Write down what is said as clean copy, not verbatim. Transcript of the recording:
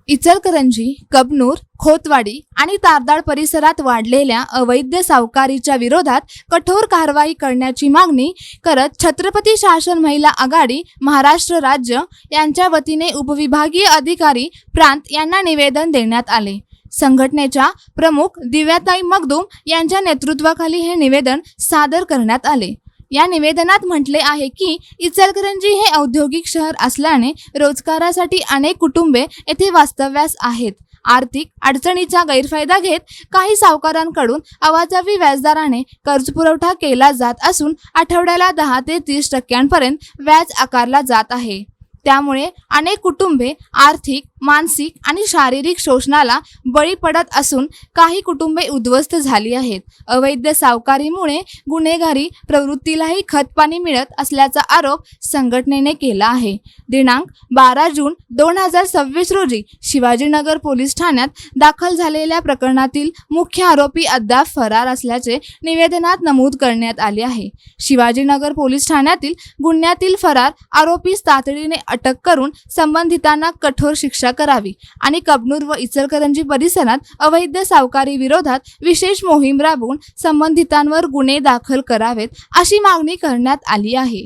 इचलकरंजी, कबनूर, खोतवाडी आणि तारदाळ परिसरात वाढलेल्या अवैध सावकारीच्या विरोधात कठोर कारवाई करण्याची मागणी करत छत्रपती शासन महिला आघाडी महाराष्ट्र राज्य यांच्या वतीने उपविभागीय अधिकारी प्रांत यांना निवेदन देण्यात आले। संघटनेच्या प्रमुख दिव्याताई मगदूम यांच्या नेतृत्वाखाली हे निवेदन सादर करण्यात आले। या निवेदनात म्हटले आहे की इचलकरंजी हे औद्योगिक शहर असल्याने रोजगारासाठी अनेक कुटुंबे येथे वास्तव्यास आहेत। आर्थिक अडचणीचा गैरफायदा घेत काही सावकारांकडून अवाजवी व्याजदराने कर्जपुरवठा केला जात असून आठवड्याला 10 ते 30% व्याज आकारला जात आहे। त्यामुळे अनेक कुटुंबे आर्थिक, मानसिक आणि शारीरिक शोषणाला बळी पडत असून काही कुटुंबे उद्ध्वस्त झाली आहेत। अवैध सावकारीमुळे गुन्हेगारी प्रवृत्तीलाही खतपाणी मिळत असल्याचा आरोप संघटनेने केला आहे। दिनांक 12 जून 2026 रोजी शिवाजीनगर पोलीस ठाण्यात दाखल झालेल्या प्रकरणातील मुख्य आरोपी अद्याप फरार असल्याचे निवेदनात नमूद करण्यात आले आहे। शिवाजीनगर पोलीस ठाण्यातील गुन्ह्यातील फरार आरोपीस तातडीने अटक करून संबंधितांना कठोर शिक्षा करावी आणि कबनूर व इचलकरंजी परिसरात अवैध सावकारी विरोधात विशेष मोहीम राबवून संबंधितांवर गुन्हे दाखल करावेत अशी मागणी करण्यात आली आहे।